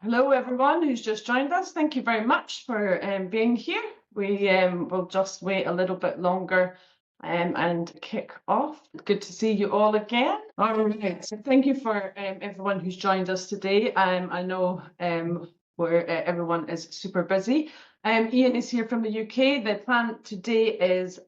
Hello, everyone who's just joined us. Thank you very much for being here. We will just wait a little bit longer and kick off. Good to see you all again. All right, so thank you for everyone who's joined us today. I know everyone is super busy. Ian is here from the UK. The plan today is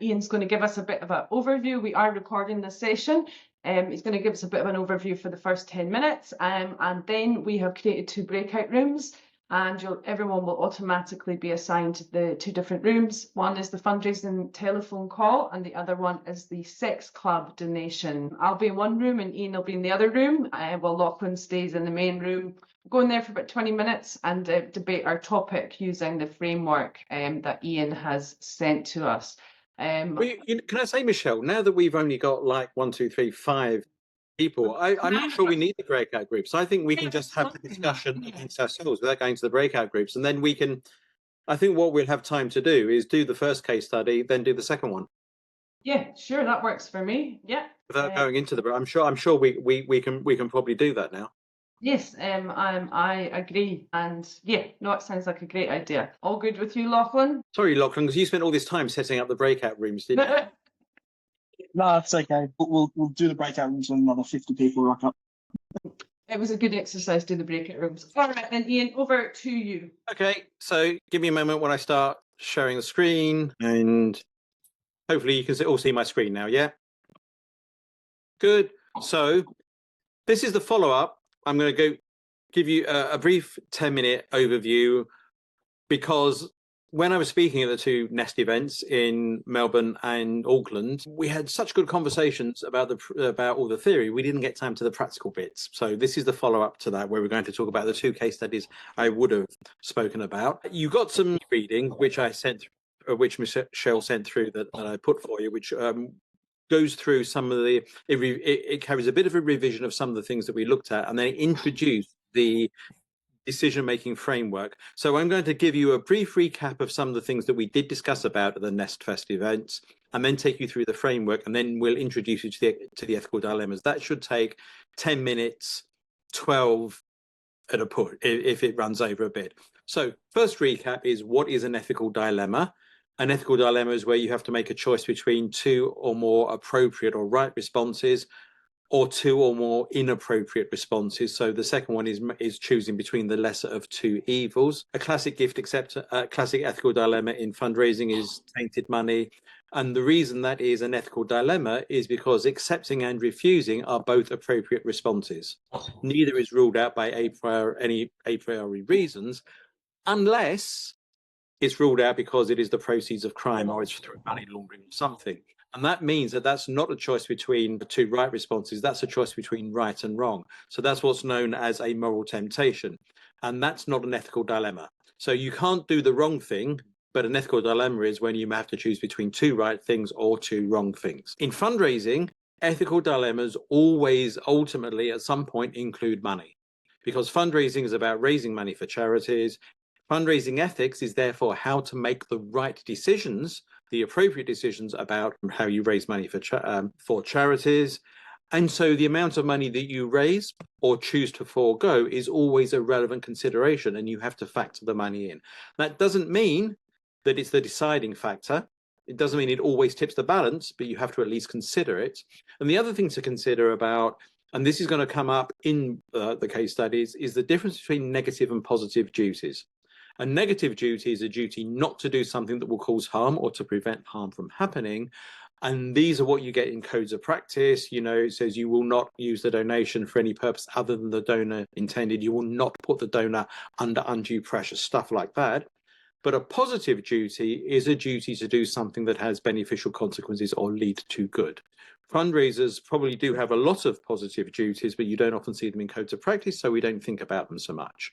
Ian's going to give us a bit of an overview. We are recording this session. He's going to give us a bit of an overview for the first 10 minutes, and then we have created 2 breakout rooms, and everyone will automatically be assigned to the 2 different rooms. One is the fundraising telephone call, and the other one is the sex club donation. I'll be in one room, and Ian will be in the other room, while Lachlan stays in the main room. We'll go in there for about 20 minutes and debate our topic using the framework that Ian has sent to us. Can I say, Michelle, now that we've only got like 1, 2, 3, 5 people, I'm not sure we need the breakout groups. I think we can just have the discussion amongst ourselves without going to the breakout groups. And then we can, I think what we'll have time to do is do the first case study, then do the second one. Yeah, sure, that works for me. Yeah. Without going into the, I'm sure we can probably do that now. Yes, I agree, and yeah, no, it sounds like a great idea. All good with you, Lachlan? Sorry, Lachlan, because you spent all this time setting up the breakout rooms, didn't you? No, it's okay. We'll do the breakout rooms when another 50 people rock up. It was a good exercise doing the breakout rooms. All right, then, Ian, over to you. Okay, so give me a moment when I start sharing the screen, and hopefully you can all see my screen now, yeah? Good. So this is the follow-up. I'm going to go give you a brief 10-minute overview, because when I was speaking at the 2 Nest events in Melbourne and Auckland, we had such good conversations about all the theory. We didn't get time to the practical bits. So this is the follow-up to that, where we're going to talk about the 2 case studies I would have spoken about. You got some reading, which I sent, which Michelle sent through that I put for you, which goes through some of the, it carries a bit of a revision of some of the things that we looked at, and then introduced the decision-making framework. So I'm going to give you a brief recap of some of the things that we did discuss about at the Nest Fest events, and then take you through the framework, and then we'll introduce you to the ethical dilemmas. That should take 10 minutes, 12 at a push, if it runs over a bit. So first recap is, what is an ethical dilemma? An ethical dilemma is where you have to make a choice between 2 or more appropriate or right responses, or 2 or more inappropriate responses. So the second one is choosing between the lesser of 2 evils. A classic classic ethical dilemma in fundraising is tainted money. And the reason that is an ethical dilemma is because accepting and refusing are both appropriate responses. Neither is ruled out by any a priori reasons, unless it's ruled out because it is the proceeds of crime, or it's through money laundering or something. And that means that that's not a choice between the 2 right responses. That's a choice between right and wrong. So that's what's known as a moral temptation. And that's not an ethical dilemma. So you can't do the wrong thing, but an ethical dilemma is when you have to choose between 2 right things or 2 wrong things. In fundraising, ethical dilemmas always ultimately at some point include money, because fundraising is about raising money for charities. Fundraising ethics is therefore how to make the right decisions, the appropriate decisions about how you raise money for charities. And so the amount of money that you raise or choose to forego is always a relevant consideration, and you have to factor the money in. That doesn't mean that it's the deciding factor. It doesn't mean it always tips the balance, but you have to at least consider it. And the other thing to consider about, and this is going to come up in the case studies, is the difference between negative and positive duties. A negative duty is a duty not to do something that will cause harm or to prevent harm from happening. And these are what you get in codes of practice. You know, it says you will not use the donation for any purpose other than the donor intended. You will not put the donor under undue pressure, stuff like that. But a positive duty is a duty to do something that has beneficial consequences or lead to good. Fundraisers probably do have a lot of positive duties, but you don't often see them in codes of practice, so we don't think about them so much.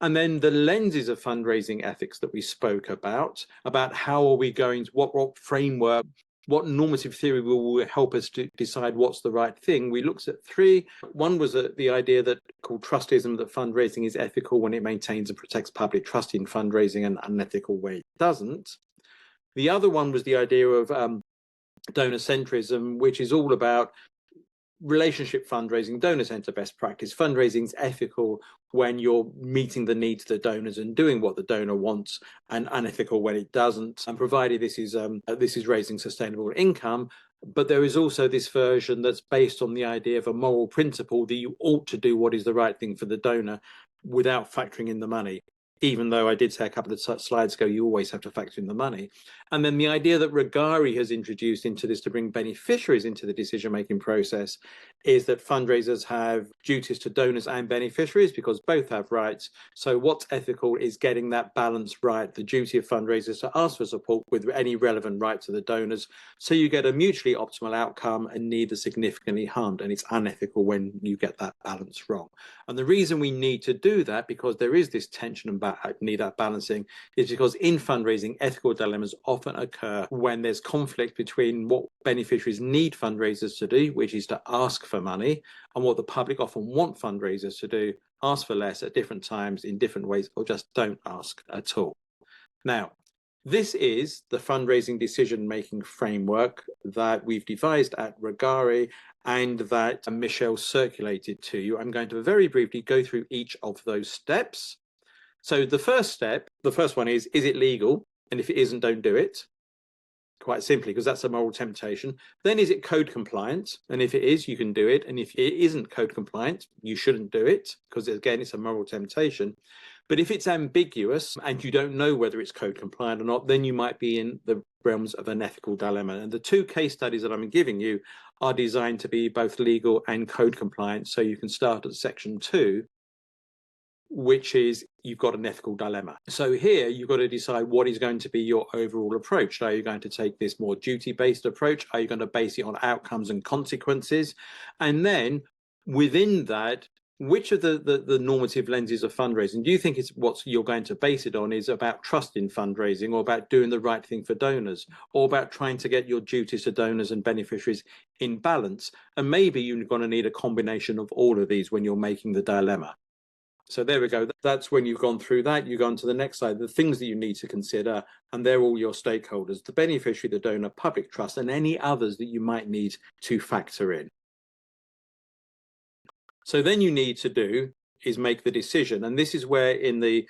And then the lenses of fundraising ethics that we spoke about how are we going to, what framework, what normative theory will help us to decide what's the right thing. We looked at 3. One was the idea that called trustism, that fundraising is ethical when it maintains and protects public trust in fundraising, and unethical where it doesn't. The other one was the idea of donor centrism, which is all about relationship fundraising, donor center best practice. Fundraising is ethical when you're meeting the needs of the donors and doing what the donor wants, and unethical when it doesn't. And provided this is raising sustainable income. But there is also this version that's based on the idea of a moral principle that you ought to do what is the right thing for the donor without factoring in the money. Even though I did say a couple of slides ago, you always have to factor in the money. And then the idea that Regari has introduced into this to bring beneficiaries into the decision-making process is that fundraisers have duties to donors and beneficiaries because both have rights. So what's ethical is getting that balance right. The duty of fundraisers to ask for support with any relevant right to the donors, so you get a mutually optimal outcome and neither significantly harmed. And it's unethical when you get that balance wrong. And the reason we need to do that, because there is this tension and need that balancing, is because in fundraising, ethical dilemmas often occur when there's conflict between what beneficiaries need fundraisers to do, which is to ask for money, and what the public often want fundraisers to do, ask for less at different times in different ways, or just don't ask at all. Now, this is the fundraising decision-making framework that we've devised at Regari and that Michelle circulated to you. I'm going to very briefly go through each of those steps. So the first one is it legal? And if it isn't, don't do it. Quite simply, because that's a moral temptation. Then is it code compliant? And if it is, you can do it. And if it isn't code compliant, you shouldn't do it, because again, it's a moral temptation. But if it's ambiguous and you don't know whether it's code compliant or not, then you might be in the realms of an ethical dilemma. And the two case studies that I'm giving you are designed to be both legal and code compliant. So you can start at section 2, which is you've got an ethical dilemma. So here you've got to decide what is going to be your overall approach. Are you going to take this more duty-based approach? Are you going to base it on outcomes and consequences? And then within that, which of the normative lenses of fundraising do you think is what you're going to base it on? Is about trust in fundraising, or about doing the right thing for donors, or about trying to get your duties to donors and beneficiaries in balance? And maybe you're going to need a combination of all of these when you're making the dilemma. So there we go. That's when you've gone through that, you go on to the next slide, the things that you need to consider, and they're all your stakeholders, the beneficiary, the donor, public trust, and any others that you might need to factor in. So then you need to do is make the decision. And this is where in the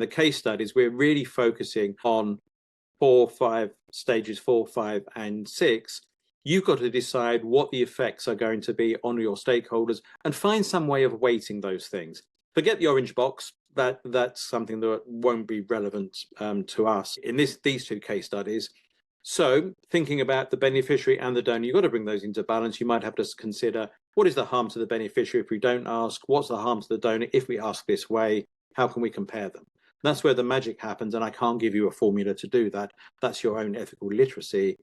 case studies, we're really focusing on 4, 5 stages, 4, 5, and 6. You've got to decide what the effects are going to be on your stakeholders and find some way of weighting those things. Forget the orange box. That's something that won't be relevant to us in these two case studies. So thinking about the beneficiary and the donor, you've got to bring those into balance. You might have to consider, what is the harm to the beneficiary if we don't ask? What's the harm to the donor if we ask this way? How can we compare them? And that's where the magic happens, and I can't give you a formula to do that. That's your own ethical literacy.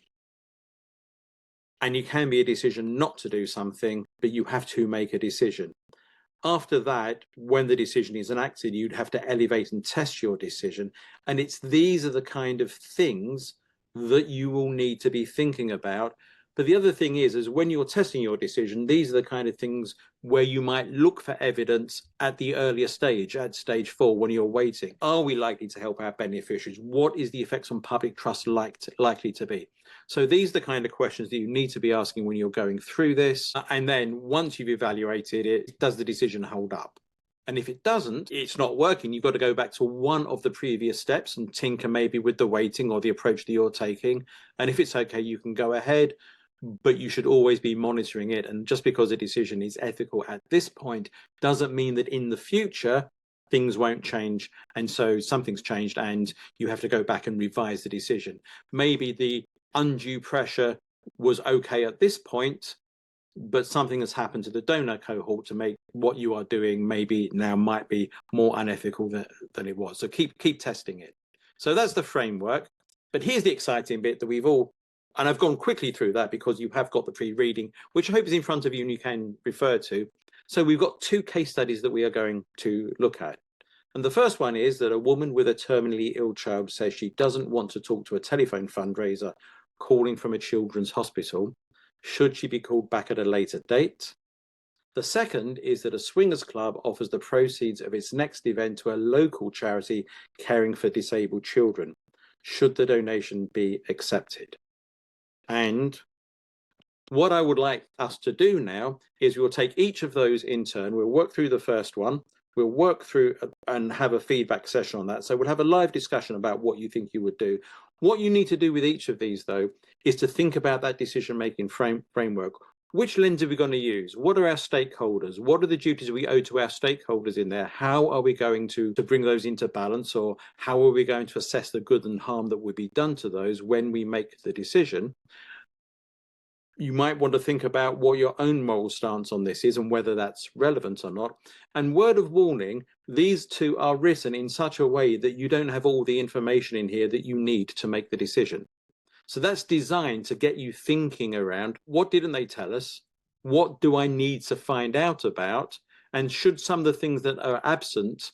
And you can be a decision not to do something, but you have to make a decision. After that, when the decision is enacted, you'd have to elevate and test your decision. And these are the kind of things that you will need to be thinking about. But the other thing is when you're testing your decision, these are the kind of things where you might look for evidence at the earlier stage, at stage 4, when you're waiting. Are we likely to help our beneficiaries? What is the effects on public trust likely to be? So these are the kind of questions that you need to be asking when you're going through this. And then once you've evaluated it, does the decision hold up? And if it doesn't, it's not working. You've got to go back to one of the previous steps and tinker maybe with the weighting or the approach that you're taking. And if it's okay, you can go ahead, but you should always be monitoring it. And just because a decision is ethical at this point doesn't mean that in the future things won't change. And so something's changed and you have to go back and revise the decision. Maybe the undue pressure was okay at this point, but something has happened to the donor cohort to make what you are doing maybe now might be more unethical than it was. So keep testing it. So that's the framework. But here's the exciting bit that we've all, and I've gone quickly through that because you have got the pre-reading, which I hope is in front of you and you can refer to. So we've got 2 case studies that we are going to look at. And the first one is that a woman with a terminally ill child says she doesn't want to talk to a telephone fundraiser calling from a children's hospital. Should she be called back at a later date? The second is that a swingers club offers the proceeds of its next event to a local charity caring for disabled children. Should the donation be accepted? And What I would like us to do now is we'll take each of those in turn. We'll work through the first one. We'll work through and have a feedback session on that. So we'll have a live discussion about what you think you would do. What you need to do with each of these, though, is to think about that decision-making framework. Which lens are we going to use? What are our stakeholders? What are the duties we owe to our stakeholders in there? How are we going to bring those into balance, or how are we going to assess the good and harm that would be done to those when we make the decision? You might want to think about what your own moral stance on this is and whether that's relevant or not. And word of warning, these two are written in such a way that you don't have all the information in here that you need to make the decision. So that's designed to get you thinking around, what didn't they tell us? What do I need to find out about? And should some of the things that are absent,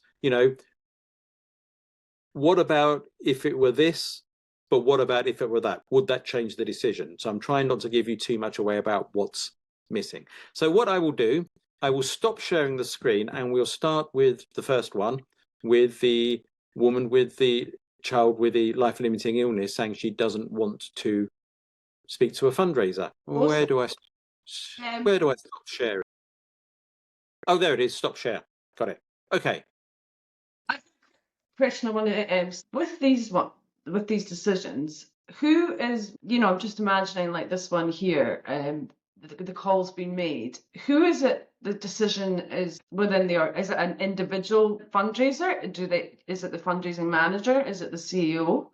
what about if it were this? But what about if it were that? Would that change the decision? So I'm trying not to give you too much away about what's missing. So what I will do, I will stop sharing the screen and we'll start with the first one, with the woman with the child with the life-limiting illness saying she doesn't want to speak to a fundraiser. Awesome. Where do I stop sharing? Oh, there it is. Stop share. Got it. Okay. Question I want to with these decisions, who is, I'm just imagining like this one here, the call's been made. Who is it? The decision is within is it an individual fundraiser? Is it the fundraising manager? Is it the CEO?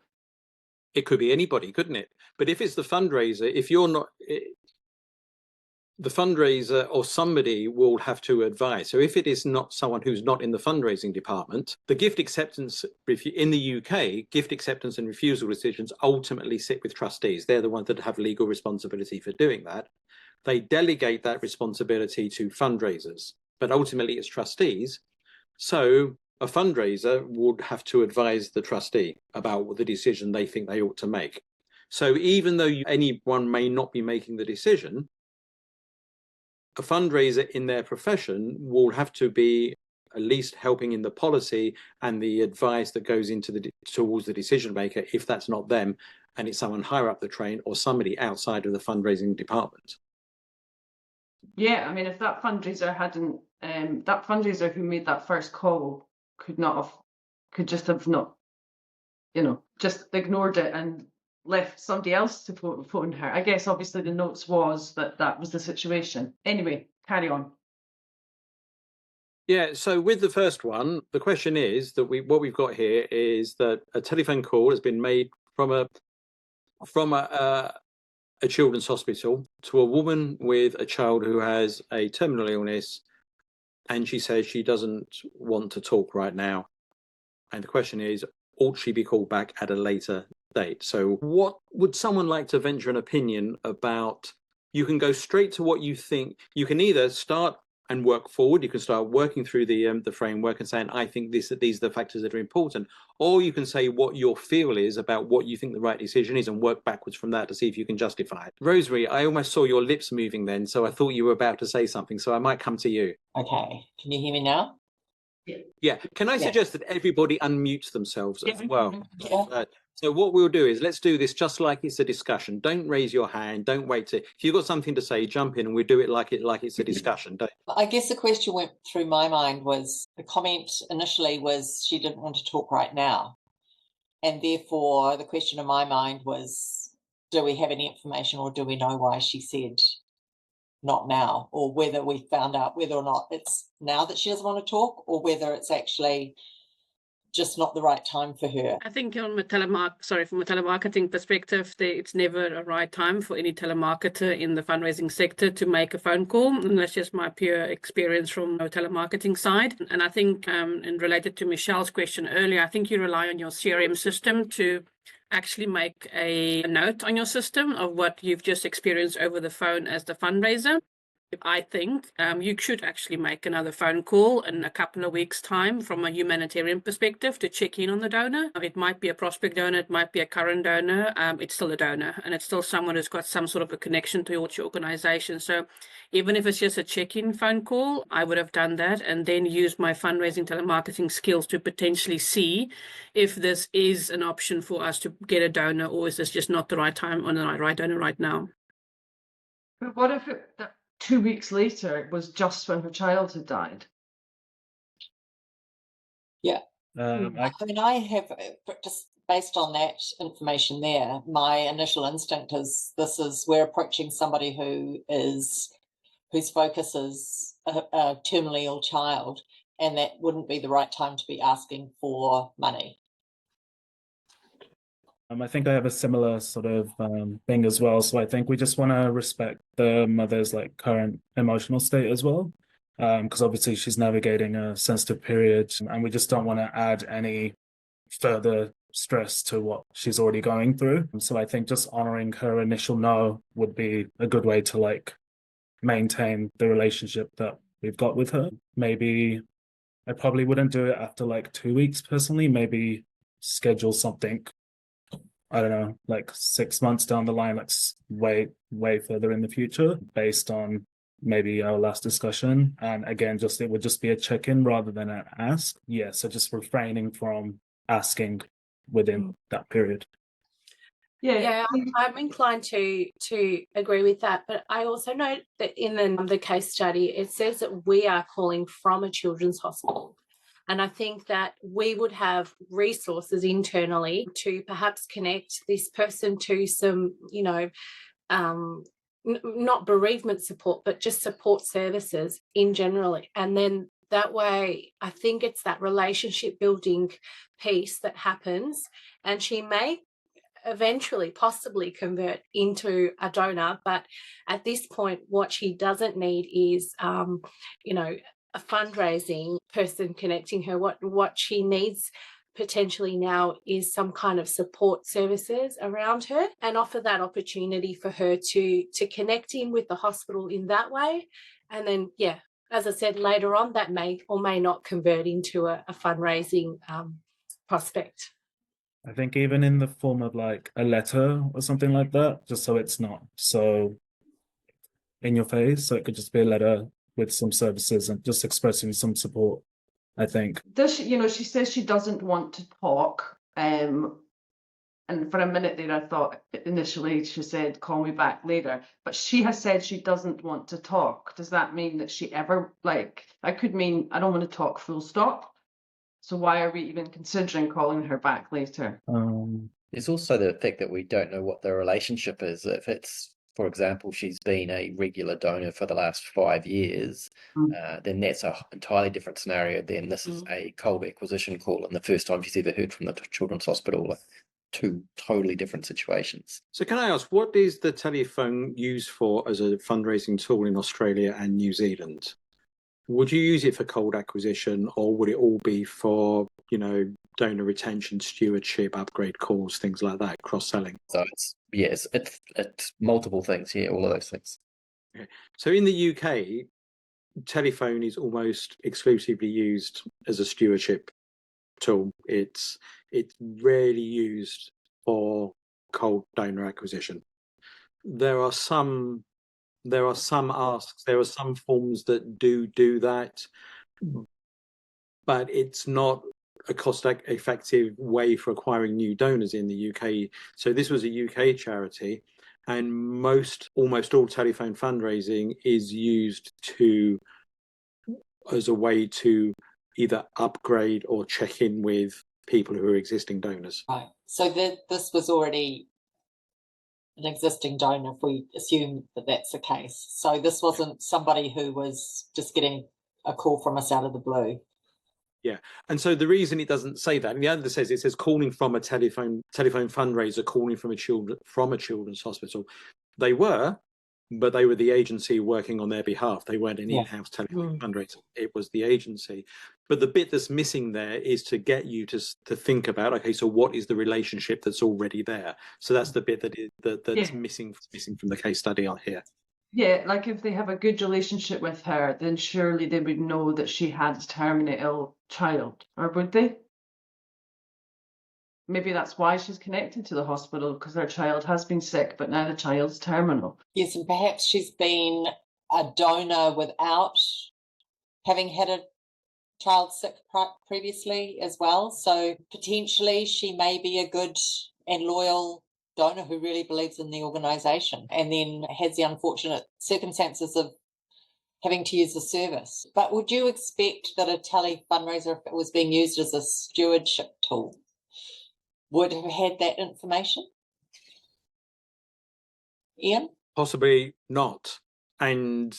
It could be anybody, couldn't it? But if it's the fundraiser, if you're not, the fundraiser or somebody will have to advise. So if it is not someone who's not in the fundraising department, the gift acceptance in the UK, gift acceptance and refusal decisions ultimately sit with trustees. They're the ones that have legal responsibility for doing that. They delegate that responsibility to fundraisers, but ultimately it's trustees. So a fundraiser would have to advise the trustee about the decision they think they ought to make. So even though anyone may not be making the decision, a fundraiser in their profession will have to be at least helping in the policy and the advice that goes towards the decision maker, if that's not them and it's someone higher up the train or somebody outside of the fundraising department. Yeah, I mean, if that fundraiser hadn't, that fundraiser who made that first call could just have not, just ignored it and left somebody else to phone her. I guess obviously the notes was that was the situation. Anyway, carry on. Yeah, so with the first one, the question is that what we've got here is that a telephone call has been made from a children's hospital to a woman with a child who has a terminal illness, and she says she doesn't want to talk right now. And the question is, ought she be called back at a later date? So what would someone like to venture an opinion about? You can go straight to what you think. You can either start and work forward. You can start working through the framework and saying, I think these are the factors that are important. Or you can say what your feel is about what you think the right decision is and work backwards from that to see if you can justify it. Rosemary, I almost saw your lips moving then, so I thought you were about to say something, so I might come to you. Okay, can you hear me now? Yeah. Can I suggest that everybody unmutes themselves as well? Yeah. So what we'll do is let's do this just like it's a discussion. Don't raise your hand. Don't wait if you've got something to say, jump in and we'll do it like it's a discussion. I guess the question went through my mind was, the comment initially was she didn't want to talk right now. And therefore the question in my mind was, do we have any information or do we know why she said not now, or whether we found out whether or not it's now that she doesn't want to talk or whether it's actually just not the right time for her. I think from a telemarketing perspective, it's never a right time for any telemarketer in the fundraising sector to make a phone call. And that's just my pure experience from the telemarketing side. And I think, and related to Michelle's question earlier, I think you rely on your CRM system to actually make a note on your system of what you've just experienced over the phone as the fundraiser. I think you should actually make another phone call in a couple of weeks' time from a humanitarian perspective to check in on the donor. It might be a prospect donor, it might be a current donor, it's still a donor, and it's still someone who's got some sort of a connection towards your organization. So even if it's just a check-in phone call, I would have done that and then use my fundraising telemarketing skills to potentially see if this is an option for us to get a donor, or is this just not the right time on the right donor right now. But what if that 2 weeks later it was just when her child had died? I I mean, I have just based on that information there, my initial instinct is we're approaching somebody whose focus is a terminally ill child, and that wouldn't be the right time to be asking for money. I think I have a similar sort of thing as well. So I think we just want to respect the mother's like current emotional state as well, because obviously she's navigating a sensitive period, and we just don't want to add any further stress to what she's already going through. So I think just honoring her initial no would be a good way to like maintain the relationship that we've got with her. Maybe I probably wouldn't do it after like 2 weeks personally. Maybe schedule something, I don't know, like 6 months down the line, like way further in the future, based on maybe our last discussion. And again, just it would just be a check-in rather than an ask. Yeah, so just refraining from asking within that period. Yeah. I'm inclined to agree with that, but I also note that in the case study it says that we are calling from a children's hospital, and I think that we would have resources internally to perhaps connect this person to some, not bereavement support, but just support services in general, and then that way I think it's that relationship building piece that happens, and she may eventually possibly convert into a donor, but at this point what she doesn't need is a fundraising person connecting her. What she needs potentially now is some kind of support services around her, and offer that opportunity for her to connect in with the hospital in that way. And then as I said, later on that may or may not convert into a fundraising prospect. I think even in the form of like a letter or something like that, just so it's not so in your face. So it could just be a letter with some services and just expressing some support, I think. Does she, she says she doesn't want to talk. And for a minute there, I thought initially she said, call me back later. But she has said she doesn't want to talk. Does that mean that she ever, I could mean, I don't want to talk full stop. So why are we even considering calling her back later? There's also the fact that we don't know what the relationship is. If it's, for example, she's been a regular donor for the last 5 years, then that's an entirely different scenario. Then this is a cold acquisition call, and the first time she's ever heard from the children's hospital. Like, two totally different situations. So can I ask, what is the telephone used for as a fundraising tool in Australia and New Zealand? Would you use it for cold acquisition, or would it all be for, donor retention, stewardship, upgrade calls, things like that, cross-selling? So it's multiple things. Yeah, all of those things. Okay. So in the UK, telephone is almost exclusively used as a stewardship tool. It's rarely used for cold donor acquisition. There are some asks, there are some forms that do that, but it's not a cost-effective way for acquiring new donors in the UK. So this was a UK charity, and almost all telephone fundraising is used as a way to either upgrade or check in with people who are existing donors. Right. So this was already an existing donor, if we assume that that's the case. So this wasn't somebody who was just getting a call from us out of the blue. Yeah, and so the reason it doesn't say that, and the other says, it says calling from a telephone fundraiser, calling from a children's hospital. They were, but they were the agency working on their behalf. They weren't an in-house telephone fundraiser. It was the agency. But the bit that's missing there is to get you to think about, okay, so what is the relationship that's already there? So that's the bit that's missing from the case study on here. Yeah, like if they have a good relationship with her, then surely they would know that she had a terminally ill child, or would they? Maybe that's why she's connected to the hospital, because her child has been sick, but now the child's terminal. Yes, and perhaps she's been a donor without having had a child sick previously as well. So potentially she may be a good and loyal donor who really believes in the organisation and then has the unfortunate circumstances of having to use the service. But would you expect that a tele fundraiser, if it was being used as a stewardship tool, would have had that information? Ian? Possibly not. And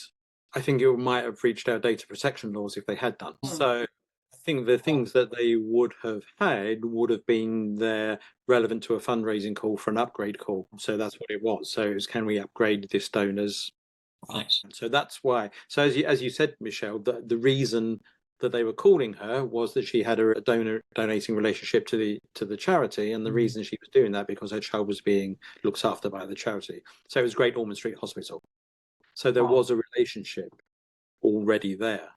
I think it might have breached our data protection laws if they had done. So I think the things that they would have had would have been there relevant to a fundraising call for an upgrade call. So that's what it was. So it was, can we upgrade this donor's? Right. So that's why. So as you said, Michelle, the reason that they were calling her was that she had a donating relationship to the charity, and the reason she was doing that because her child was being looked after by the charity. So it was Great Ormond Street Hospital. So there was a relationship already there.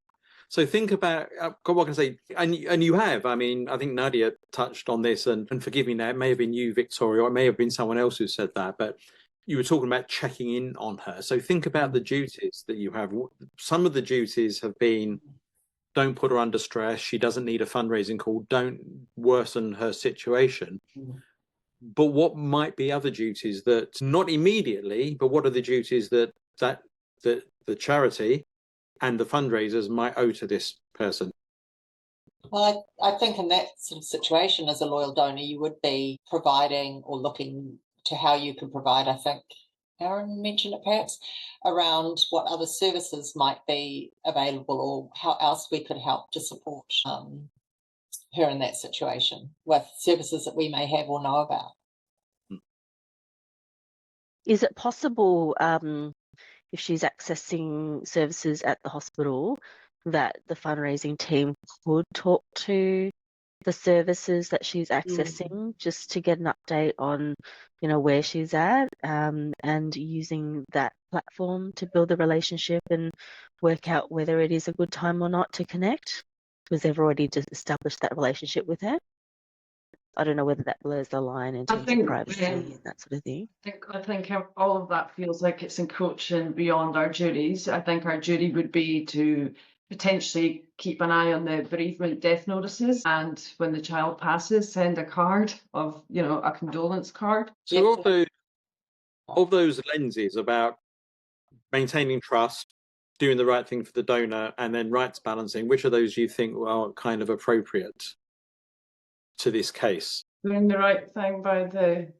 So think about what can I say, and you have. I mean, I think Nadia touched on this, and forgive me now, it may have been you, Victoria, or it may have been someone else who said that, but you were talking about checking in on her. So think about the duties that you have. Some of the duties have been, don't put her under stress. She doesn't need a fundraising call. Don't worsen her situation. But what might be other duties that, not immediately, but what are the duties that the charity and the fundraisers might owe to this person? Well, I think in that sort of situation, as a loyal donor, you would be providing or looking to how you can provide, I think Aaron mentioned it perhaps, around what other services might be available or how else we could help to support her in that situation with services that we may have or know about. Is it possible, if she's accessing services at the hospital, that the fundraising team could talk to the services that she's accessing just to get an update on, you know, where she's at, and using that platform to build the relationship and work out whether it is a good time or not to connect, because they've already just established that relationship with her? I don't know whether that blurs the line in terms of privacy and that sort of thing. I think all of that feels like it's encroaching beyond our duties. I think our duty would be to potentially keep an eye on the bereavement death notices, and when the child passes, send a card of, you know, a condolence card. So of those lenses about maintaining trust, doing the right thing for the donor, and then rights balancing, which of those do you think are kind of appropriate to this case? Doing the right thing by the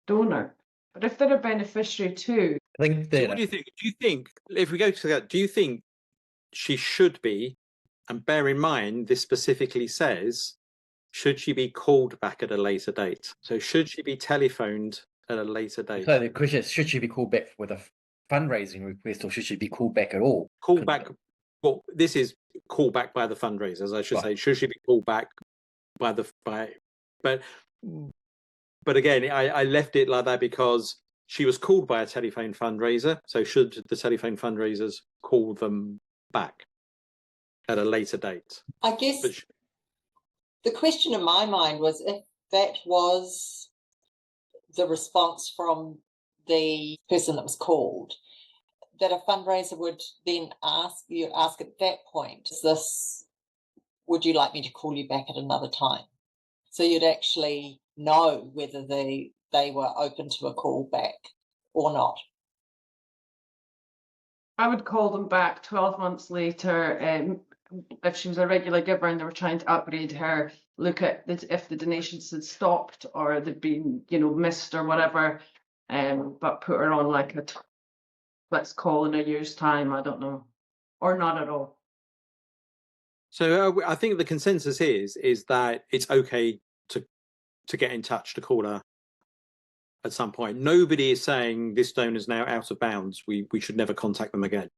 donor. But if they're a beneficiary too. I think So that what do you think? Do you think, if we go to that, do you think she should be, and bear in mind this specifically says, should she be called back at a later date? So should she be telephoned at a later date? so the question is, should she be called back with a fundraising request, or should she be called back at all? Call back. Well, this is call back by the fundraisers, I should say. Should she be called back by but again, I left it like that because she was called by a telephone fundraiser. So should the telephone fundraisers call them back at a later date? I guess the question in my mind was, if that was the response from the person that was called, that a fundraiser would then ask at that point, would you like me to call you back at another time? So you'd actually know whether they were open to a call back or not. I would call them back 12 months later, if she was a regular giver and they were trying to upgrade her, look at if the donations had stopped or they'd been, you know, missed or whatever, but put her on like let's call in a year's time, I don't know, or not at all. So I think the consensus is that it's okay to get in touch, to call her at some point. Nobody is saying this donor is now out of bounds. We should never contact them again.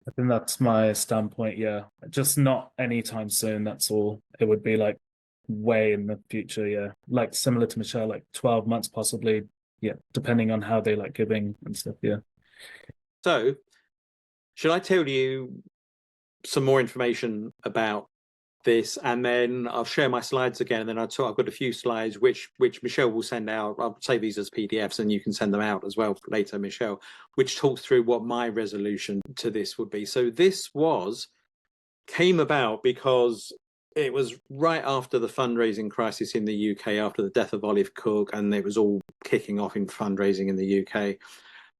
I think that's my standpoint, yeah. Just not anytime soon, that's all. It would be like way in the future, yeah. Like similar to Michelle, like 12 months possibly, yeah, depending on how they like giving and stuff, yeah. So should I tell you some more information about this, and then I'll share my slides again, and then I've got a few slides which Michelle will send out. I'll save these as PDFs and you can send them out as well later, Michelle, which talks through what my resolution to this would be. So this came about because it was right after the fundraising crisis in the UK, after the death of Olive Cook, and it was all kicking off in fundraising in the UK.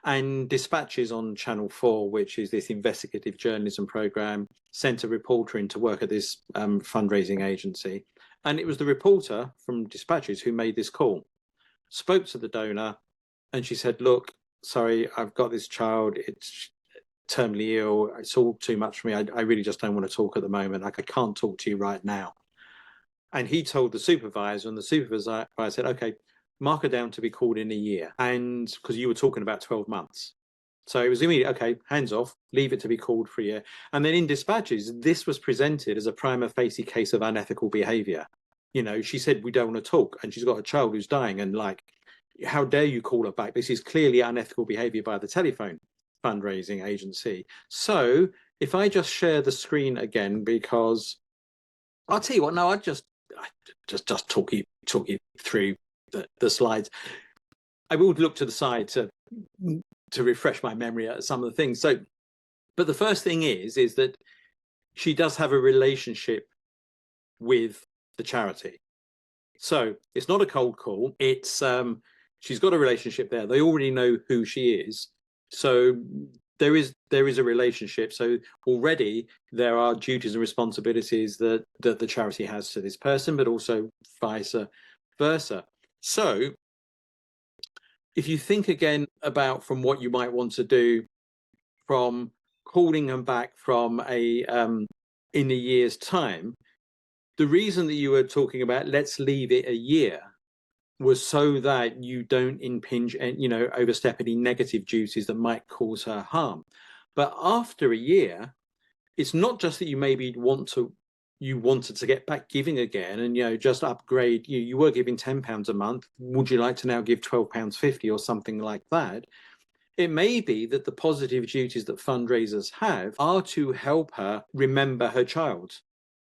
And Dispatches on Channel 4, which is this investigative journalism program, sent a reporter in to work at this fundraising agency. And it was the reporter from Dispatches who made this call, spoke to the donor, and she said, look, sorry, I've got this child. It's terminally ill. It's all too much for me. I really just don't want to talk at the moment. Like, I can't talk to you right now. And he told the supervisor, and the supervisor said, okay, mark her down to be called in a year. And because you were talking about 12 months. So it was immediate, okay, hands off, leave it to be called for a year. And then in Dispatches, this was presented as a prima facie case of unethical behavior. You know, she said, we don't want to talk, and she's got a child who's dying, and like, how dare you call her back? This is clearly unethical behavior by the telephone fundraising agency. So if I just share the screen again, because I'll tell you what, no, I just talk you through the slides. I will look to the side to refresh my memory at some of the things. So, but the first thing is that she does have a relationship with the charity. So it's not a cold call. It's she's got a relationship there. They already know who she is. So there is a relationship. So already there are duties and responsibilities that the charity has to this person, but also vice versa. So if you think again about from what you might want to do, from calling them back from a in a year's time, the reason that you were talking about let's leave it a year was so that you don't impinge and, you know, overstep any negative duties that might cause her harm. But after a year, it's not just that you maybe wanted to get back giving again and, you know, just upgrade. You were giving £10 a month. Would you like to now give £12.50 or something like that? It may be that the positive duties that fundraisers have are to help her remember her child,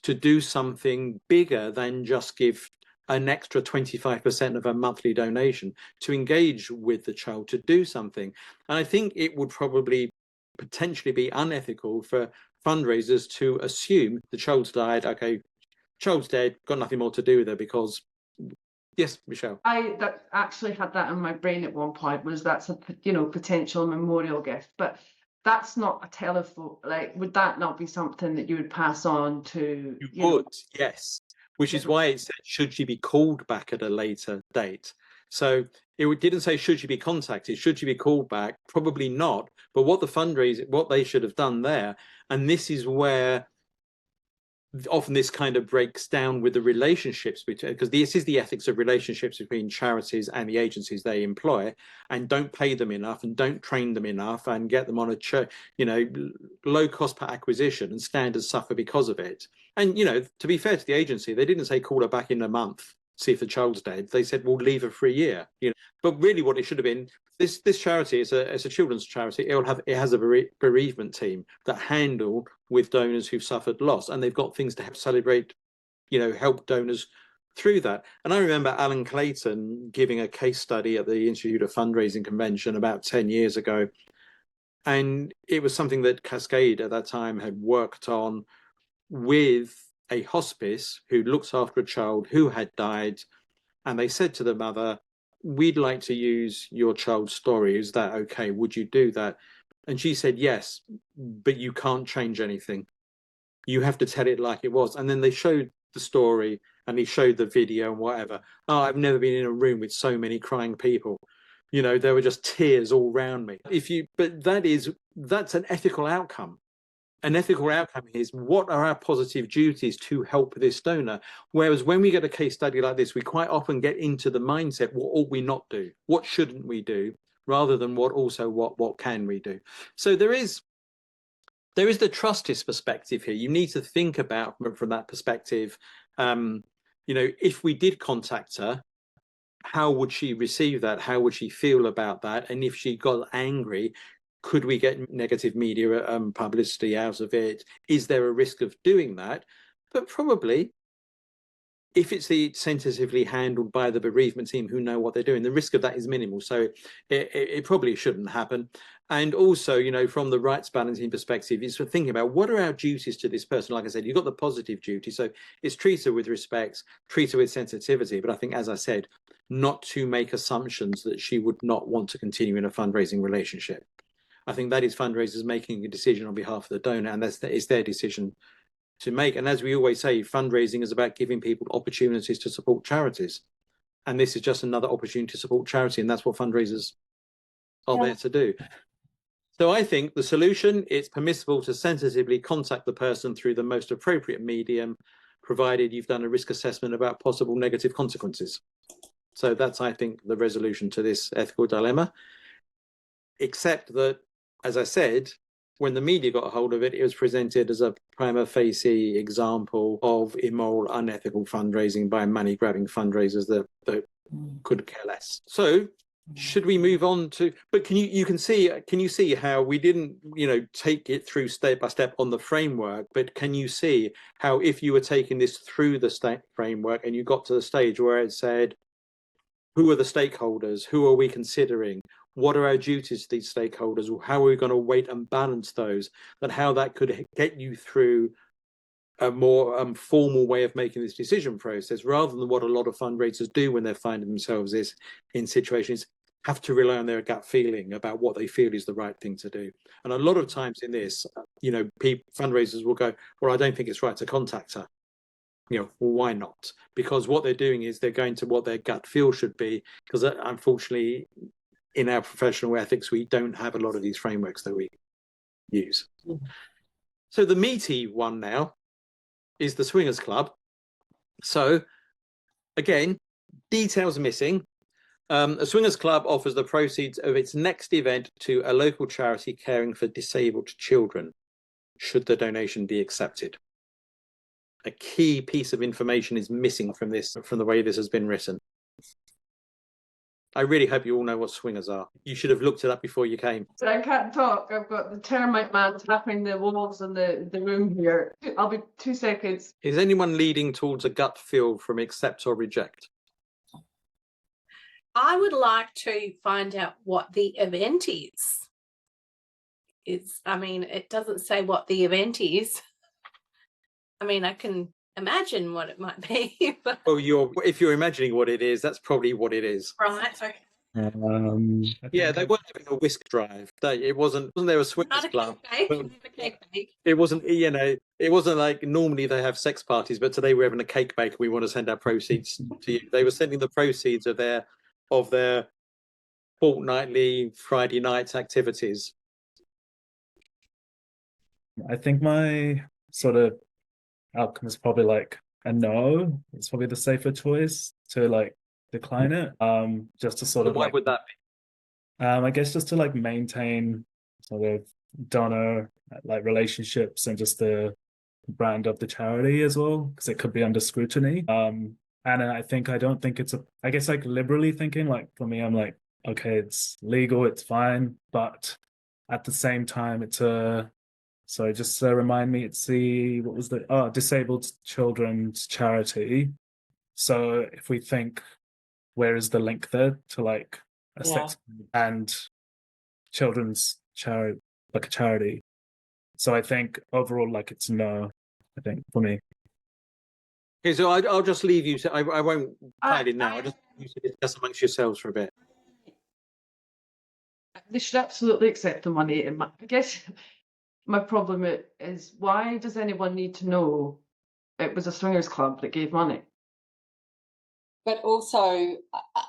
to do something bigger than just give an extra 25% of a monthly donation, to engage with the child, to do something. And I think it would probably potentially be unethical for fundraisers to assume the child's died, okay, child's dead, got nothing more to do with her, because yes, Michelle. I that actually had that in my brain at one point, was that's a, you know, potential memorial gift, but that's not a telephone. Like, would that not be something that you would pass on to? You would, yes. Which is why it said, should she be called back at a later date? So it didn't say, should she be contacted? Should she be called back? Probably not. But what they should have done there, and this is where often this kind of breaks down with the relationships between, because this is the ethics of relationships between charities and the agencies they employ, and don't pay them enough and don't train them enough and get them on a low cost per acquisition, and standards suffer because of it. And, you know, to be fair to the agency, they didn't say call her back in a month, see if the child's dead. They said, we'll leave her for a year. You know, but really what it should have been, this charity is a children's charity. It has a bereavement team that handle with donors who've suffered loss, and they've got things to help celebrate, you know, help donors through that. And I remember Alan Clayton giving a case study at the Institute of Fundraising Convention about 10 years ago. And it was something that Cascade at that time had worked on with a hospice who looks after a child who had died. And they said to the mother, we'd like to use your child's story. Is that okay? Would you do that? And she said, yes, but you can't change anything. You have to tell it like it was. And then they showed the story and he showed the video and whatever. Oh, I've never been in a room with so many crying people. You know, there were just tears all around me. But that's an ethical outcome. An ethical outcome is, what are our positive duties to help this donor? Whereas when we get a case study like this, we quite often get into the mindset, what ought we not do? What shouldn't we do? Rather than what can we do? So there is the trustis perspective here. You need to think about from that perspective, you know, if we did contact her, how would she receive that? How would she feel about that? And if she got angry, could we get negative media publicity out of it? Is there a risk of doing that? But probably, if it's sensitively handled by the bereavement team who know what they're doing, the risk of that is minimal. So it probably shouldn't happen. And also, you know, from the rights balancing perspective, is sort of thinking about what are our duties to this person. Like I said, you've got the positive duty, so it's treat her with respect, treat her with sensitivity. But I think, as I said, not to make assumptions that she would not want to continue in a fundraising relationship. I think that is fundraisers making a decision on behalf of the donor, and it's their decision to make. And as we always say, fundraising is about giving people opportunities to support charities. And this is just another opportunity to support charity, and that's what fundraisers are there to do. So I think the solution, it's permissible to sensitively contact the person through the most appropriate medium, provided you've done a risk assessment about possible negative consequences. So that's, I think, the resolution to this ethical dilemma. Except that, as I said, when the media got a hold of it, it was presented as a prima facie example of immoral, unethical fundraising by money-grabbing fundraisers that could care less. So should we move on to, but can you see how we didn't, you know, take it through step by step on the framework, but can you see how if you were taking this through the state framework and you got to the stage where it said, who are the stakeholders? Who are we considering? What are our duties to these stakeholders? Or how are we going to weight and balance those? And how that could get you through a more formal way of making this decision process, rather than what a lot of fundraisers do when they're finding themselves in situations, have to rely on their gut feeling about what they feel is the right thing to do. And a lot of times in this, you know, fundraisers will go, well, I don't think it's right to contact her. You know, well, why not? Because what they're doing is they're going to what their gut feel should be, because unfortunately in our professional ethics, we don't have a lot of these frameworks that we use. So the meaty one now is the Swingers Club. So again, details missing. A Swingers Club offers the proceeds of its next event to a local charity caring for disabled children, should the donation be accepted. A key piece of information is missing from the way this has been written. I really hope you all know what swingers are. You should have looked it up before you came. So I can't talk. I've got the termite man tapping the walls in the room here. I'll be 2 seconds. Is anyone leading towards a gut feel from accept or reject? I would like to find out what the event is. I mean, it doesn't say what the event is. I mean, I can imagine what it might be. But... Well, if you're imagining what it is, that's probably what it is. Right. Okay. Yeah, they weren't doing a whisk drive. Wasn't there a swingers club? It wasn't, you know, it wasn't like normally they have sex parties, but today we're having a cake bake. We want to send our proceeds to you. They were sending the proceeds of their fortnightly Friday night activities. I think my sort of outcome is probably like a no. It's probably the safer choice to like decline it. Just to sort of Why like, would that be? I guess just to like maintain sort of donor like relationships and just the brand of the charity as well, because it could be under scrutiny. And I don't think it's I guess like liberally thinking, like for me, I'm like, okay, it's legal, it's fine, but at the same time, it's sorry, just remind me, it's what was the disabled children's charity. So if we think, where is the link there to like a sex and children's charity, like a charity? So I think overall, like it's no, I think for me. Okay, so I'll just leave you to, I won't hide it now. I just want you to discuss amongst yourselves for a bit. They should absolutely accept the money. I guess my problem is, why does anyone need to know it was a swingers club that gave money? But also,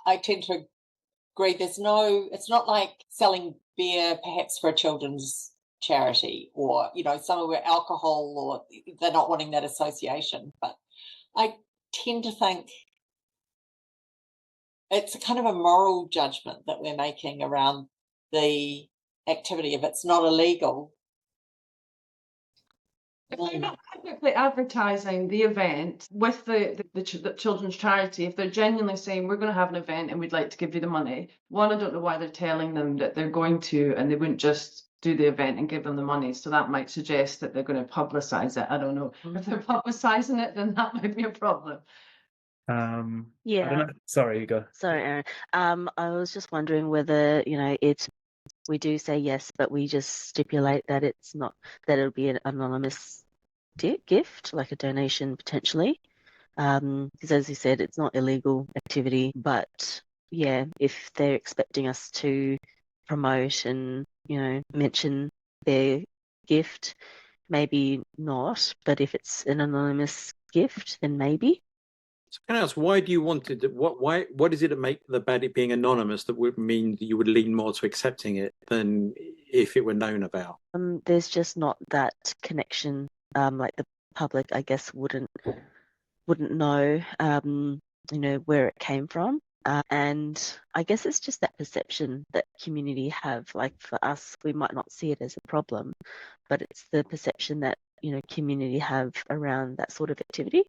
I tend to agree, it's not like selling beer perhaps for a children's charity, or, you know, somewhere alcohol, or they're not wanting that association. But I tend to think it's a kind of a moral judgment that we're making around the activity. If it's not illegal. If they're not publicly advertising the event with the children's charity, if they're genuinely saying, we're going to have an event and we'd like to give you the money, one, I don't know why they're telling them that they're going to, and they wouldn't just do the event and give them the money. So that might suggest that they're going to publicize it. I don't know. If they're publicizing it, then that might be a problem. Yeah. I don't know. Sorry, you go. Sorry, Aaron. I was just wondering whether, you know, it's we do say yes, but we just stipulate that it's not, that it'll be an anonymous gift, like a donation potentially. Because as you said, it's not illegal activity, but yeah, if they're expecting us to promote and, mention their gift, maybe not, but if it's an anonymous gift, then maybe. So can I ask, why do you want it? What is it that make about it being anonymous that would mean that you would lean more to accepting it than if it were known about? There's just not that connection. Like the public, I guess, wouldn't know, where it came from. And I guess it's just that perception that community have. Like for us, we might not see it as a problem, but it's the perception that, community have around that sort of activity.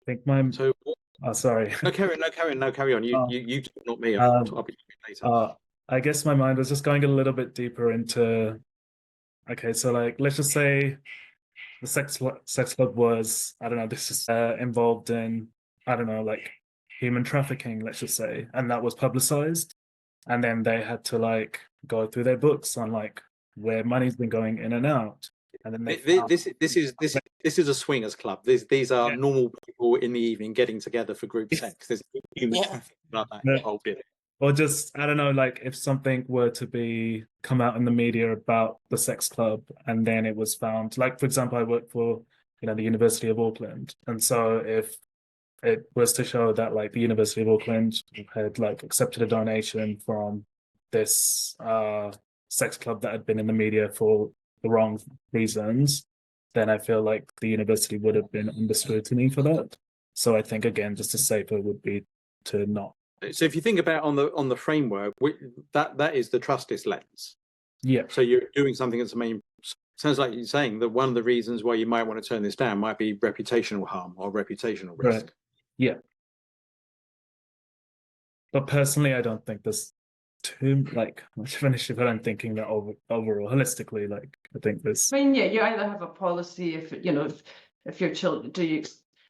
I think my So, sorry. no, carry on. You, talk, not me. I'll be talking later. I guess my mind was just going a little bit deeper into. Okay, so like let's just say the sex club was, I don't know, this is involved in, I don't know, like human trafficking, let's just say, and that was publicized, and then they had to like go through their books on like where money's been going in and out, and then this is a swingers club. These are normal people in the evening getting together for group sex. There's human trafficking like that involved in it. Or just, I don't know, like if something were to come out in the media about the sex club and then it was found, like, for example, I work for, the University of Auckland. And so if it was to show that like the University of Auckland had like accepted a donation from this sex club that had been in the media for the wrong reasons, then I feel like the university would have been under scrutiny for that. So I think, again, just a safer would be to not. So if you think about on the framework, that is the trustless lens. Yeah. So you're doing something that's sounds like you're saying that one of the reasons why you might want to turn this down might be reputational harm or reputational risk. Right. Yeah. But personally, I don't think there's too much of an issue, but I'm thinking that overall, holistically, I think there's. I mean, yeah, you either have a policy if your children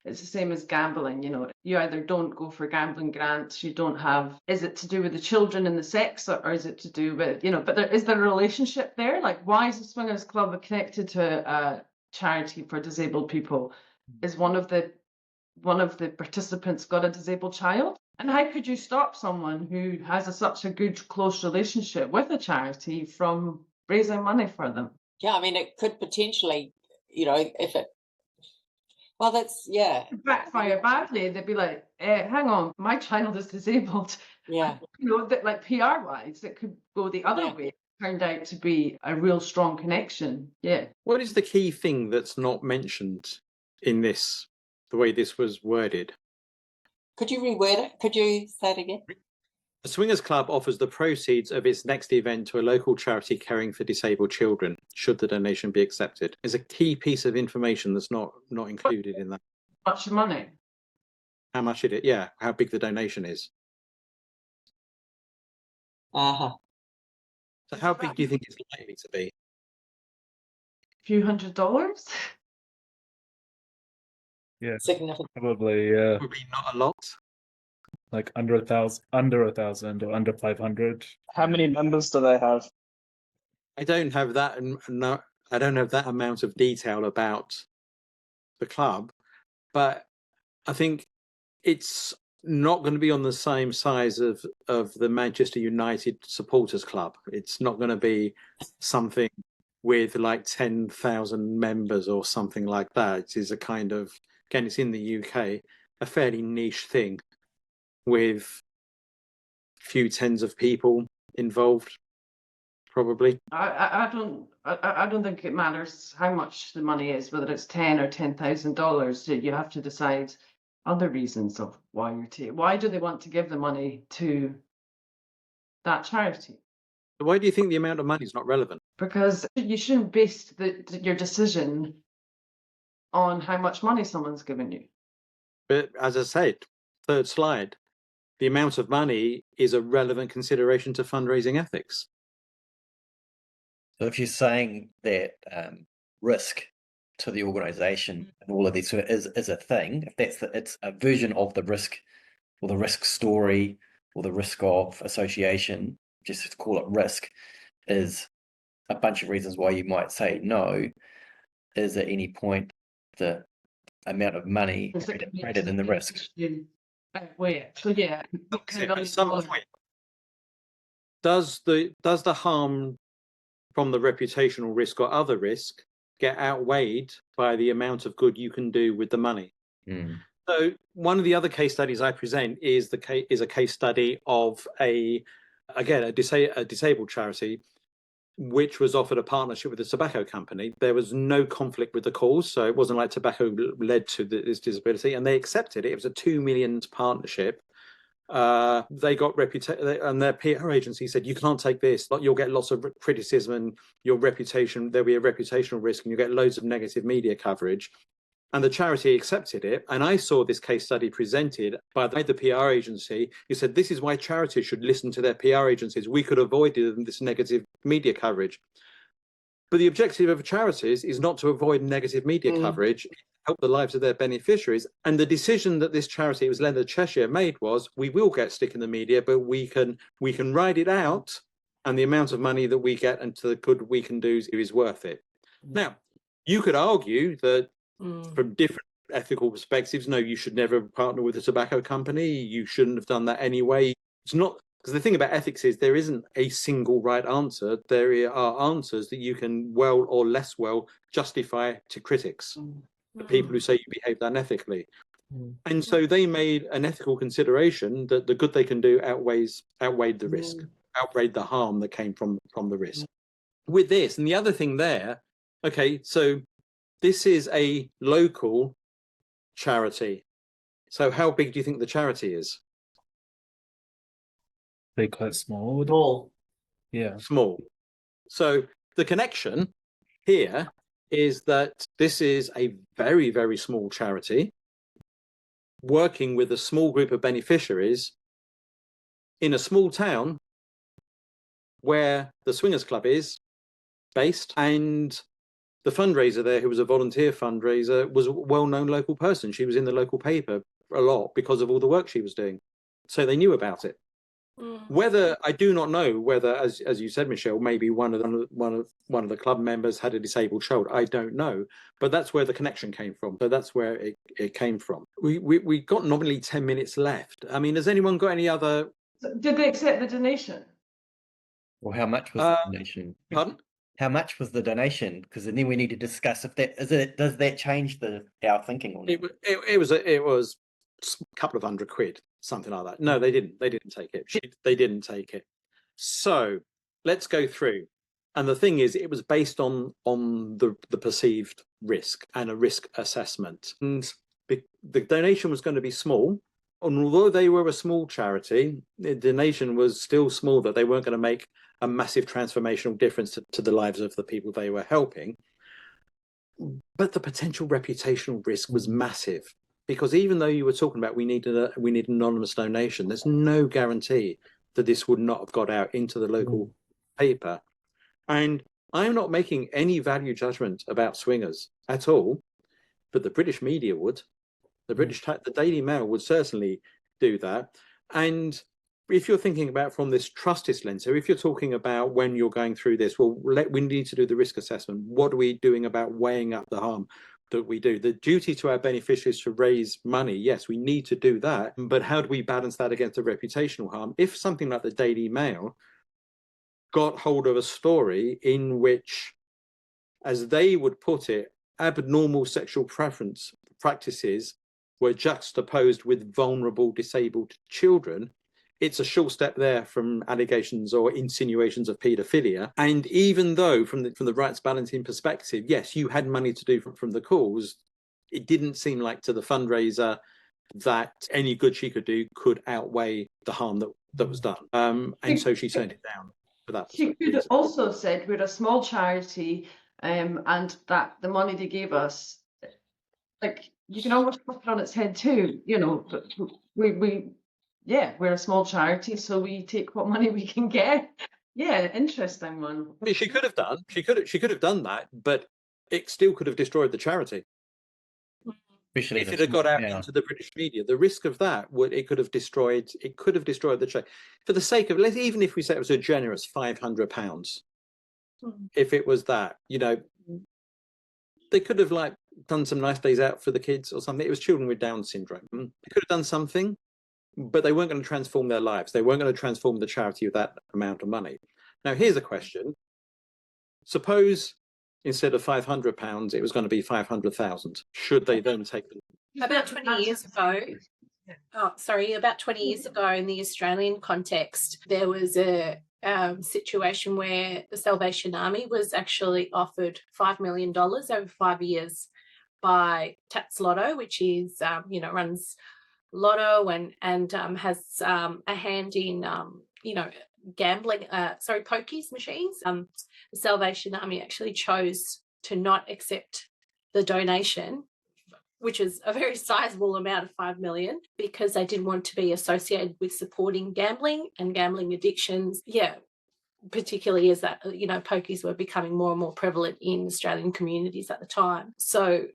it's the same as gambling, you either don't go for gambling grants, you don't have, is it to do with the children and the sex, or is it to do with, but is there a relationship there? Like, why is the Swingers Club connected to a charity for disabled people? Is one of the participants got a disabled child? And how could you stop someone who has such a good, close relationship with a charity from raising money for them? Yeah, I mean, it could potentially, if it. Well, that's, yeah. Backfire badly. They'd be like, hang on, my child is disabled. Yeah. That like PR-wise, it could go the other way. It turned out to be a real strong connection. Yeah. What is the key thing that's not mentioned in this, the way this was worded? Could you reword it? Could you say it again? The Swingers Club offers the proceeds of its next event to a local charity caring for disabled children, should the donation be accepted. Is a key piece of information that's not included in that. Much money. How much it is? Yeah, how big the donation is. Uh-huh. So how big do you think it's likely to be? A few $100s? Yeah, significant. Probably not a lot. Like under 1,000 or under 500. How many members do they have? I don't have that. No, I don't have that amount of detail about the club, but I think it's not going to be on the same size of the Manchester United supporters club. It's not going to be something with like 10,000 members or something like that. It is a kind of, again, it's in the UK, a fairly niche thing with a few tens of people involved, probably. I don't think it matters how much the money is, whether it's $10,000 or $10,000. You have to decide other reasons of why why do they want to give the money to that charity? Why do you think the amount of money is not relevant? Because you shouldn't base your decision on how much money someone's given you. But as I said, third slide, the amount of money is a relevant consideration to fundraising ethics. So if you're saying that risk to the organisation and all of this is a thing, if it's a version of the risk or the risk story or the risk of association, just call it risk, is a bunch of reasons why you might say no. Is at any point the amount of money greater than the risk? So yeah, At some point, does the harm from the reputational risk or other risk get outweighed by the amount of good you can do with the money? So one of the other case studies I present is a case study of a disabled charity, which was offered a partnership with a tobacco company. There was no conflict with the cause, so it wasn't like tobacco led to this disability, and they accepted it. It was a $2 million partnership. They got reputation, and their PR agency said, "You can't take this. You'll get lots of criticism, and your reputation. There'll be a reputational risk, and you get loads of negative media coverage." And the charity accepted it. And I saw this case study presented by the PR agency who said, "This is why charities should listen to their PR agencies. We could avoid this negative media coverage." But the objective of charities is not to avoid negative media coverage, help the lives of their beneficiaries. And the decision that this charity, it was Leonard Cheshire, made was, we will get stick in the media, but we can ride it out, and the amount of money that we get and to the good we can do is worth it. Now, you could argue that from different ethical perspectives, no, you should never partner with a tobacco company. You shouldn't have done that anyway. It's not, because the thing about ethics is there isn't a single right answer. There are answers that you can well or less well justify to critics, the people who say you behaved unethically. And so they made an ethical consideration that the good they can do outweighed the risk, outweighed the harm that came from the risk. With this, and the other thing there, okay, so this is a local charity. So how big do you think the charity is? They're quite small. Small. Yeah. Small. So the connection here is that this is a very, very small charity working with a small group of beneficiaries in a small town where the Swingers Club is based, and the fundraiser there, who was a volunteer fundraiser, was a well-known local person. She was in the local paper a lot because of all the work she was doing. So they knew about it. Whether, I do not know whether, as you said, Michelle, maybe one of the club members had a disabled child. I don't know, but that's where the connection came from. So that's where it came from. We got nominally 10 minutes left. I mean, has anyone got any other? Did they accept the donation? Well, how much was the donation? Pardon? How much was the donation? Because then we need to discuss if that does that change our thinking on it? It was a couple of £100, something like that. No, they didn't take it. They didn't take it. So let's go through. And the thing is, it was based on the perceived risk and a risk assessment. And the donation was going to be small. And although they were a small charity, the donation was still small, that they weren't going to make a massive transformational difference to the lives of the people they were helping. But the potential reputational risk was massive, because even though you were talking about we need anonymous donation, there's no guarantee that this would not have got out into the local paper. And I'm not making any value judgment about Swingers at all, but the British media would. The Daily Mail would certainly do that. And if you're thinking about from this trusted lens, so if you're talking about when you're going through this, well, we need to do the risk assessment. What are we doing about weighing up the harm that we do? The duty to our beneficiaries to raise money, yes, we need to do that. But how do we balance that against the reputational harm? If something like the Daily Mail got hold of a story in which, as they would put it, abnormal sexual practices were juxtaposed with vulnerable disabled children, it's a short step there from allegations or insinuations of paedophilia. And even though from the rights balancing perspective, yes, you had money to do from the cause, it didn't seem like to the fundraiser that any good she could do could outweigh the harm that was done. And so she turned it down for that. She could have also said we're a small charity, and that the money they gave us, like, you can always flip it on its head too. You know, we're a small charity, so we take what money we can get. Yeah, interesting one. I mean, she could have done that, but it still could have destroyed the charity. Especially if the it had got out yeah. into the British media, the risk of that would it could have destroyed the trade. For the sake of even if we say it was a generous £500, if it was that, they could have done some nice days out for the kids or something. It was children with Down syndrome. They could have done something, but they weren't going to transform their lives. They weren't going to transform the charity with that amount of money. Now, here's a question. Suppose instead of £500, it was going to be 500,000. Should they then take them? About 20 years ago, about 20 years ago in the Australian context, there was a situation where the Salvation Army was actually offered $5 million over 5 years by Tats Lotto, which is, runs Lotto and has a hand in, gambling, pokies machines. The Salvation Army actually chose to not accept the donation, which is a very sizable amount of 5 million, because they didn't want to be associated with supporting gambling and gambling addictions. Yeah, particularly as that, pokies were becoming more and more prevalent in Australian communities at the time. So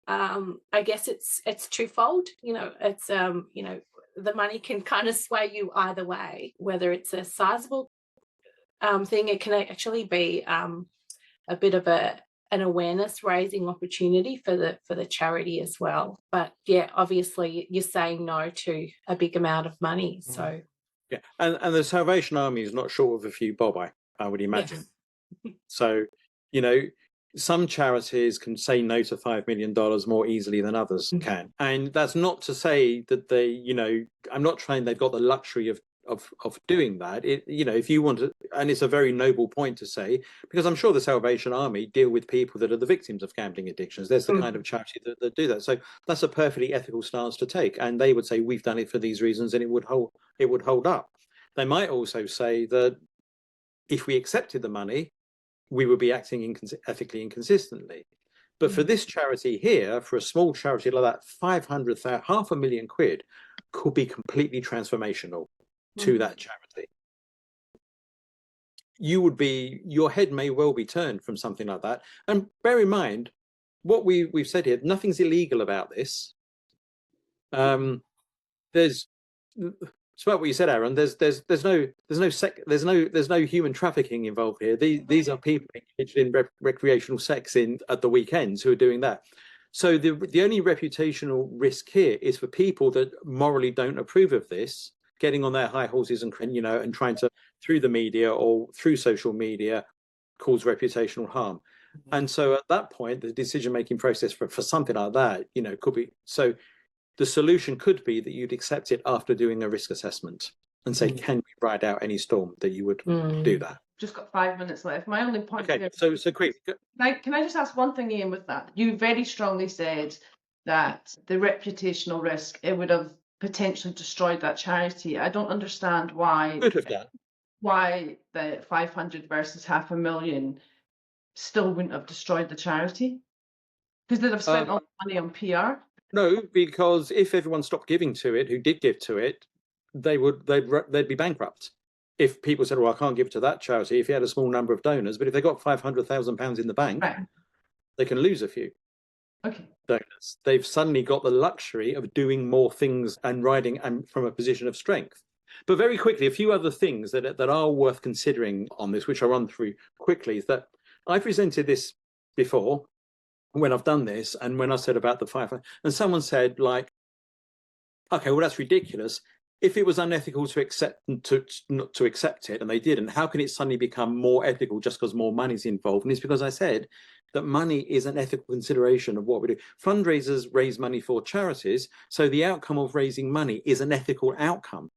I guess it's twofold. It's the money can kind of sway you either way, whether it's a sizable thing. It can actually be a bit of an awareness raising opportunity for the charity as well. But yeah, obviously you're saying no to a big amount of money. So yeah, and the Salvation Army is not short of a few bob, I would imagine. Yes. So, some charities can say no to $5 million more easily than others can. And that's not to say that they, I'm not saying they've got the luxury of doing that. If you want to, and it's a very noble point to say, because I'm sure the Salvation Army deal with people that are the victims of gambling addictions. There's the kind of charity that do that. So that's a perfectly ethical stance to take. And they would say, we've done it for these reasons, and it would hold up. They might also say that if we accepted the money, we would be acting ethically inconsistently. But for this charity here, for a small charity like that, 500,000, £500,000 could be completely transformational to that charity. Your head may well be turned from something like that. And bear in mind, what we've said here, nothing's illegal about this. It's about what you said, Aaron. There's no human trafficking involved here. These are people engaged in recreational sex at the weekends who are doing that. So the only reputational risk here is for people that morally don't approve of this, getting on their high horses and trying to, through the media or through social media, cause reputational harm. And so at that point, the decision-making process for something like that, could be so. The solution could be that you'd accept it after doing a risk assessment and say, can we ride out any storm, that you would do that. Just got 5 minutes left. My only point Okay, here, so quick. can I just ask one thing, Ian, with that? You very strongly said that the reputational risk, it would have potentially destroyed that charity. I don't understand why Could have done. Why the 500 versus 500,000 still wouldn't have destroyed the charity, because they'd have spent all the money on PR. No, because if everyone stopped giving to it, who did give to it, they'd be bankrupt. If people said, well, I can't give to that charity, if you had a small number of donors, but if they got £500,000 in the bank, they can lose a few donors. They've suddenly got the luxury of doing more things and riding from a position of strength. But very quickly, a few other things that are worth considering on this, which I'll run through quickly, is that I presented this before when I've done this, and when I said about the 500, and someone said, like, okay, well, that's ridiculous. If it was unethical to accept it, and they didn't, how can it suddenly become more ethical just because more money's involved? And it's because I said that money is an ethical consideration of what we do. Fundraisers raise money for charities, so the outcome of raising money is an ethical outcome.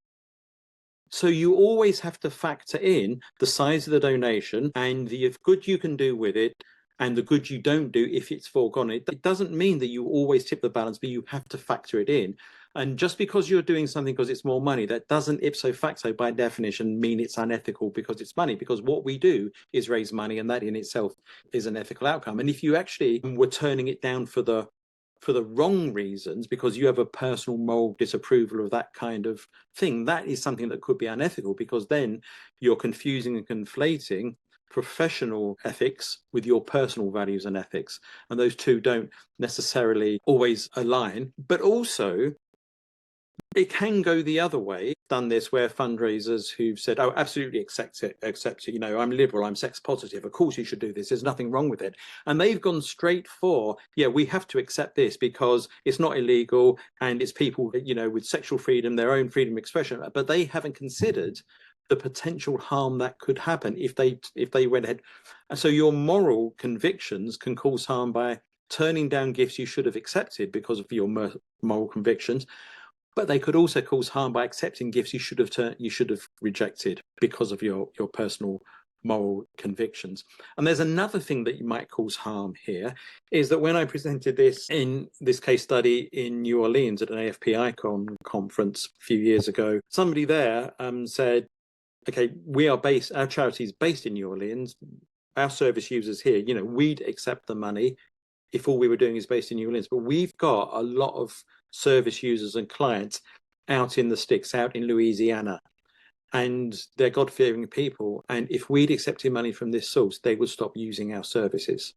So you always have to factor in the size of the donation and the good you can do with it, and the good you don't do if it's foregone. It doesn't mean that you always tip the balance, but you have to factor it in. And just because you're doing something because it's more money, that doesn't ipso facto by definition mean it's unethical because it's money, because what we do is raise money, and that in itself is an ethical outcome. And if you actually were turning it down for the wrong reasons, because you have a personal moral disapproval of that kind of thing, that is something that could be unethical, because then you're confusing and conflating professional ethics with your personal values and ethics. And those two don't necessarily always align, but also it can go the other way. Done this where fundraisers who've said, oh, absolutely accept it, you know, I'm liberal, I'm sex positive, of course you should do this, there's nothing wrong with it. And they've gone straight for, yeah, we have to accept this because it's not illegal and it's people, you know, with sexual freedom, their own freedom of expression, but they haven't considered the potential harm that could happen if they went ahead. And so your moral convictions can cause harm by turning down gifts you should have accepted because of your moral convictions. But they could also cause harm by accepting gifts you should have rejected because of your personal moral convictions. And there's another thing that you might cause harm here, is that when I presented this in this case study in New Orleans at an AFPI conference a few years ago, somebody there said, okay, our charity is based in New Orleans, our service users here, you know, we'd accept the money if all we were doing is based in New Orleans, but we've got a lot of service users and clients out in the sticks, out in Louisiana, and they're God-fearing people. And if we'd accepted money from this source, they would stop using our services.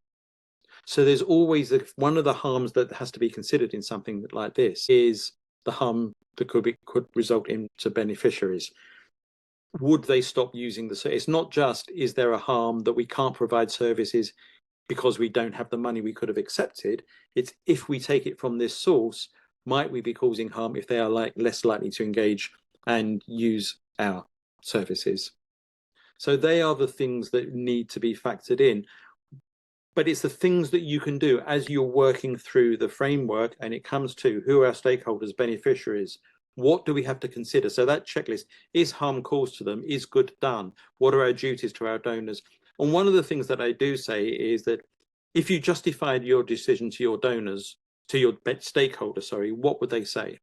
So there's always one of the harms that has to be considered in something like this is the harm that could result into beneficiaries. Would they stop using the service? It's not just, is there a harm that we can't provide services because we don't have the money we could have accepted? It's, if we take it from this source, might we be causing harm if they are less likely to engage and use our services? So they are the things that need to be factored in. But it's the things that you can do as you're working through the framework, and it comes to who are our stakeholders, beneficiaries. What do we have to consider? So that checklist, is harm caused to them? Is good done? What are our duties to our donors? And one of the things that I do say is that if you justified your decision to your donors, to your stakeholders, what would they say?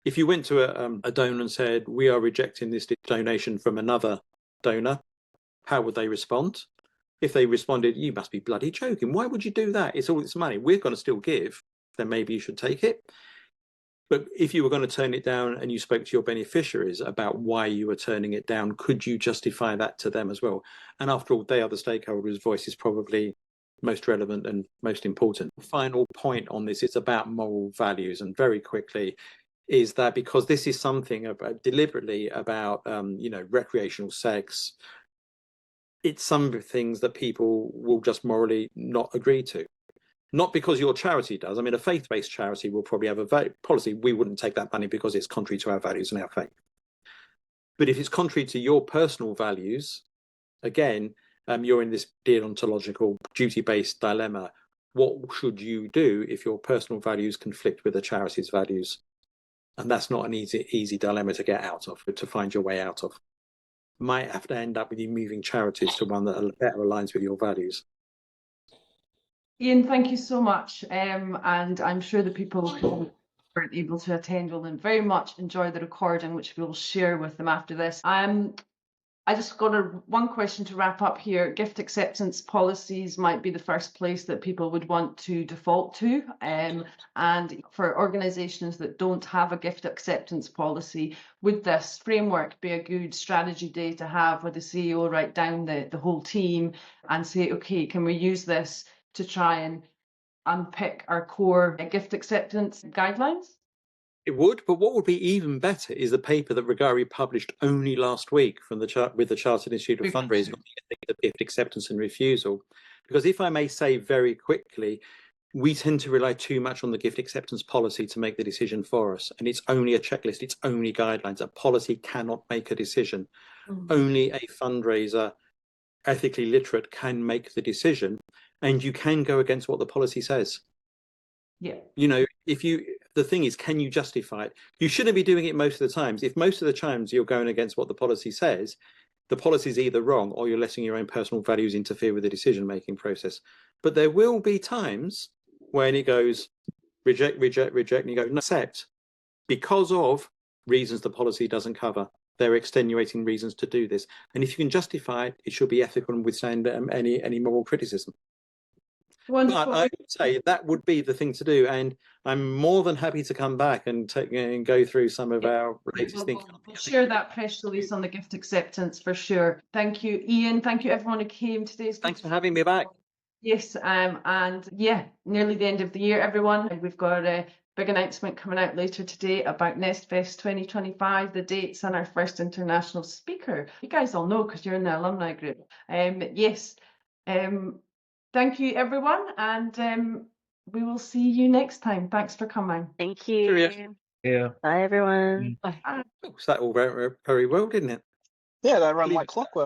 If you went to a donor and said, we are rejecting this donation from another donor, how would they respond? If they responded, you must be bloody joking. Why would you do that? It's all this money. We're going to still give. Then maybe you should take it. But if you were going to turn it down and you spoke to your beneficiaries about why you were turning it down, could you justify that to them as well? And after all, they are the stakeholders' voice is probably most relevant and most important. Final point on this, it's about moral values. And very quickly, is that because this is something about, deliberately about, recreational sex, it's some things that people will just morally not agree to. Not because your charity does. I mean, a faith-based charity will probably have a policy. We wouldn't take that money because it's contrary to our values and our faith. But if it's contrary to your personal values, again, you're in this deontological, duty-based dilemma. What should you do if your personal values conflict with the charity's values? And that's not an easy dilemma to get out of, to find your way out of. Might have to end up with you moving charities to one that better aligns with your values. Ian, thank you so much. And I'm sure the people who weren't able to attend will very much enjoy the recording, which we'll share with them after this. I just got one question to wrap up here. Gift acceptance policies might be the first place that people would want to default to. And for organisations that don't have a gift acceptance policy, would this framework be a good strategy day to have with the CEO write down the whole team and say, okay, can we use this to try and unpick our core gift acceptance guidelines? It would, but what would be even better is the paper that Regari published only last week from with the Chartered Institute of Fundraising on the gift acceptance and refusal. Because if I may say very quickly, we tend to rely too much on the gift acceptance policy to make the decision for us. And it's only a checklist, it's only guidelines. A policy cannot make a decision. Only a fundraiser, ethically literate, can make the decision. And you can go against what the policy says. Yeah. You know, the thing is, can you justify it? You shouldn't be doing it most of the times. If most of the times you're going against what the policy says, the policy is either wrong or you're letting your own personal values interfere with the decision-making process. But there will be times when it goes reject, reject, reject, and you go, no, accept, because of reasons the policy doesn't cover. There are extenuating reasons to do this. And if you can justify it, it should be ethical and withstand any moral criticism. Wonderful. I would say that would be the thing to do, and I'm more than happy to come back and take and go through some of our latest thinking. We'll share that press release on the gift acceptance for sure. Thank you, Ian. Thank you, everyone who came today. Thanks for having me back. Yes, and yeah, nearly the end of the year, everyone. We've got a big announcement coming out later today about NestFest 2025, the dates, and our first international speaker. You guys all know because you're in the alumni group. Yes. Thank you, everyone, and we will see you next time. Thanks for coming. Thank you. Cheerio. Yeah. Bye, everyone. Bye. So that all very, very well, didn't it? Yeah, they run Leave like it. clockwork.